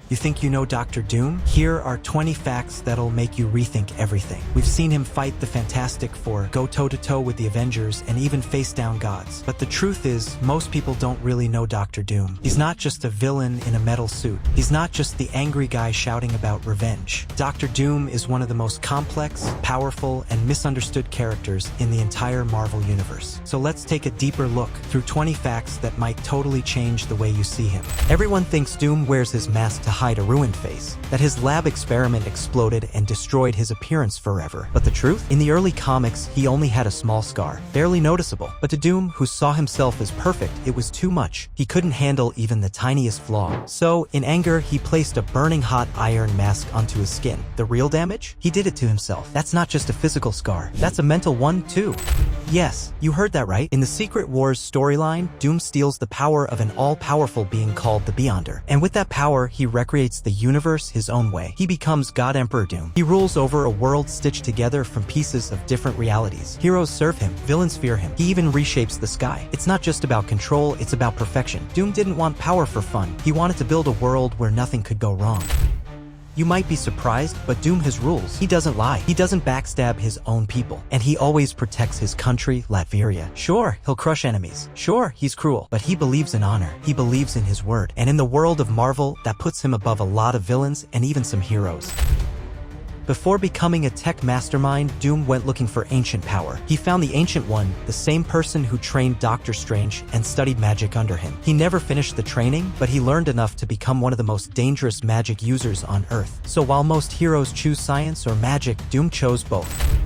You think you know Dr. Doom? Here are 20 facts that'll make you rethink everything. We've seen him fight the Fantastic Four, go toe-to-toe with the Avengers, and even face down gods. But the truth is, most people don't really know Dr. Doom. He's not just a villain in a metal suit. He's not just the angry guy shouting about revenge. Dr. Doom is one of the most complex, powerful, and misunderstood characters in the entire Marvel universe. So let's take a deeper look through 20 facts that might totally change the way you see him. Everyone thinks Doom wears his mask to hide a ruined face, that his lab experiment exploded and destroyed his appearance forever. But the truth? In the early comics, he only had a small scar, barely noticeable. But to Doom, who saw himself as perfect, it was too much. He couldn't handle even the tiniest flaw. So, in anger, he placed a burning hot iron mask onto his skin. The real damage? He did it to himself. That's not just a physical scar. That's a mental one, too. Yes, you heard that right. In the Secret Wars storyline, Doom steals the power of an all-powerful being called the Beyonder. And with that power, he recreates the universe his own way. He becomes God Emperor Doom. He rules over a world stitched together from pieces of different realities. Heroes serve him, villains fear him. He even reshapes the sky. It's not just about control, it's about perfection. Doom didn't want power for fun. He wanted to build a world where nothing could go wrong. You might be surprised, but Doom has rules. He doesn't lie. He doesn't backstab his own people. And he always protects his country, Latveria. Sure, he'll crush enemies. Sure, he's cruel. But he believes in honor. He believes in his word. And in the world of Marvel, that puts him above a lot of villains and even some heroes. Before becoming a tech mastermind, Doom went looking for ancient power. He found the Ancient One, the same person who trained Doctor Strange and studied magic under him. He never finished the training, but he learned enough to become one of the most dangerous magic users on Earth. So while most heroes choose science or magic, Doom chose both.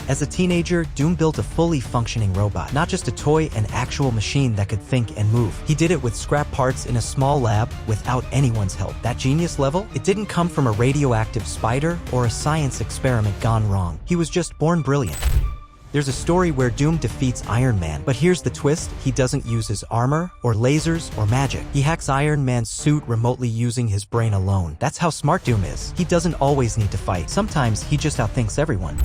As a teenager, Doom built a fully functioning robot, not just a toy, an actual machine that could think and move. He did it with scrap parts in a small lab without anyone's help. That genius level? It didn't come from a radioactive spider or a science experiment gone wrong. He was just born brilliant. There's a story where Doom defeats Iron Man, but here's the twist: he doesn't use his armor, or lasers, or magic. He hacks Iron Man's suit remotely using his brain alone. That's how smart Doom is. He doesn't always need to fight. Sometimes he just outthinks everyone.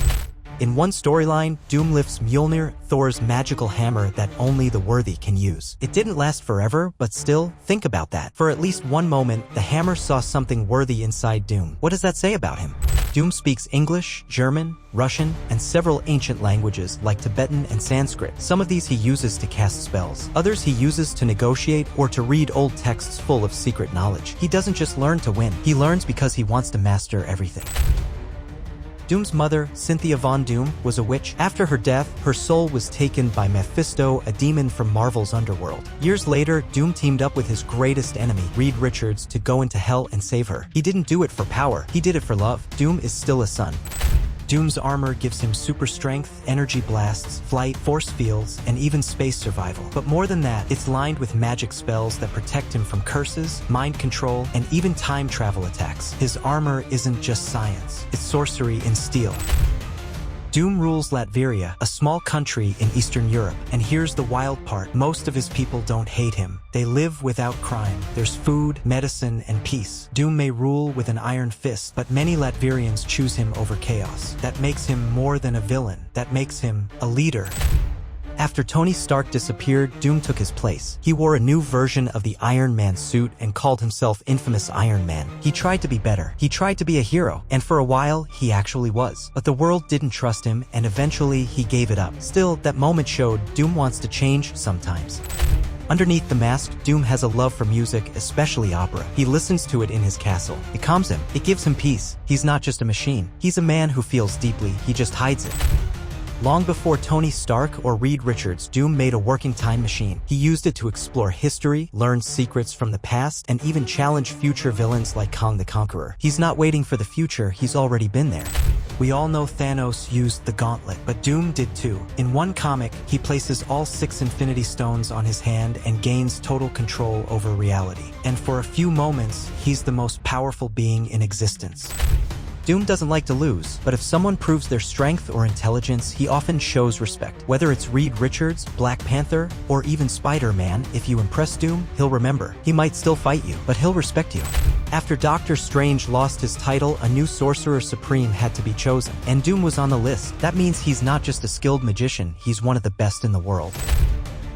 In one storyline, Doom lifts Mjolnir, Thor's magical hammer that only the worthy can use. It didn't last forever, but still, think about that. For at least one moment, the hammer saw something worthy inside Doom. What does that say about him? Doom speaks English, German, Russian, and several ancient languages like Tibetan and Sanskrit. Some of these he uses to cast spells. Others he uses to negotiate or to read old texts full of secret knowledge. He doesn't just learn to win. He learns because he wants to master everything. Doom's mother, Cynthia Von Doom, was a witch. After her death, her soul was taken by Mephisto, a demon from Marvel's underworld. Years later, Doom teamed up with his greatest enemy, Reed Richards, to go into hell and save her. He didn't do it for power, he did it for love. Doom is still a son. Doom's armor gives him super strength, energy blasts, flight, force fields, and even space survival. But more than that, it's lined with magic spells that protect him from curses, mind control, and even time travel attacks. His armor isn't just science, it's sorcery in steel. Doom rules Latveria, a small country in Eastern Europe. And here's the wild part: most of his people don't hate him. They live without crime. There's food, medicine, and peace. Doom may rule with an iron fist, but many Latvians choose him over chaos. That makes him more than a villain. That makes him a leader. After Tony Stark disappeared, Doom took his place. He wore a new version of the Iron Man suit and called himself Infamous Iron Man. He tried to be better. He tried to be a hero. And for a while, he actually was. But the world didn't trust him, and eventually he gave it up. Still, that moment showed Doom wants to change sometimes. Underneath the mask, Doom has a love for music, especially opera. He listens to it in his castle. It calms him. It gives him peace. He's not just a machine. He's a man who feels deeply. He just hides it. Long before Tony Stark or Reed Richards, Doom made a working time machine. He used it to explore history, learn secrets from the past, and even challenge future villains like Kong the Conqueror. He's not waiting for the future, he's already been there. We all know Thanos used the gauntlet, but Doom did too. In one comic, he places all 6 Infinity Stones on his hand and gains total control over reality. And for a few moments, he's the most powerful being in existence. Doom doesn't like to lose, but if someone proves their strength or intelligence, he often shows respect. Whether it's Reed Richards, Black Panther, or even Spider-Man, if you impress Doom, he'll remember. He might still fight you, but he'll respect you. After Doctor Strange lost his title, a new Sorcerer Supreme had to be chosen, and Doom was on the list. That means he's not just a skilled magician, he's one of the best in the world.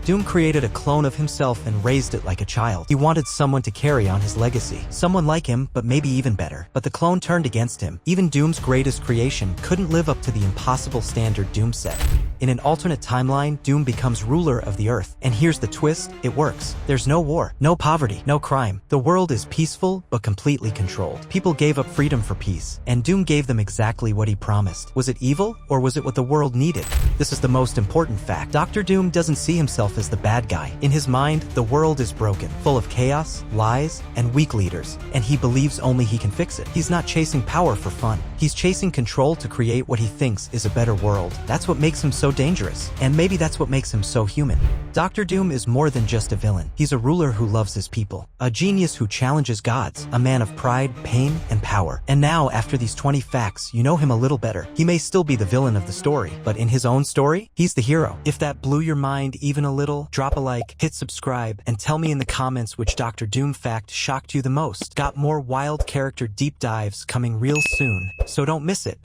Doom created a clone of himself and raised it like a child. He wanted someone to carry on his legacy. Someone like him, but maybe even better. But the clone turned against him. Even Doom's greatest creation couldn't live up to the impossible standard Doom set. In an alternate timeline, Doom becomes ruler of the Earth. And here's the twist, it works. There's no war, no poverty, no crime. The world is peaceful, but completely controlled. People gave up freedom for peace, and Doom gave them exactly what he promised. Was it evil, or was it what the world needed? This is the most important fact. Dr. Doom doesn't see himself as the bad guy. In his mind, the world is broken, full of chaos, lies, and weak leaders, and he believes only he can fix it. He's not chasing power for fun. He's chasing control to create what he thinks is a better world. That's what makes him so dangerous, and maybe that's what makes him so human. Dr. Doom is more than just a villain. He's a ruler who loves his people, a genius who challenges gods, a man of pride, pain, and power. And now, after these 20 facts, you know him a little better. He may still be the villain of the story, but in his own story, he's the hero. If that blew your mind even a little, drop a like, hit subscribe, and tell me in the comments which Dr. Doom fact shocked you the most. Got more wild character deep dives coming real soon, so don't miss it.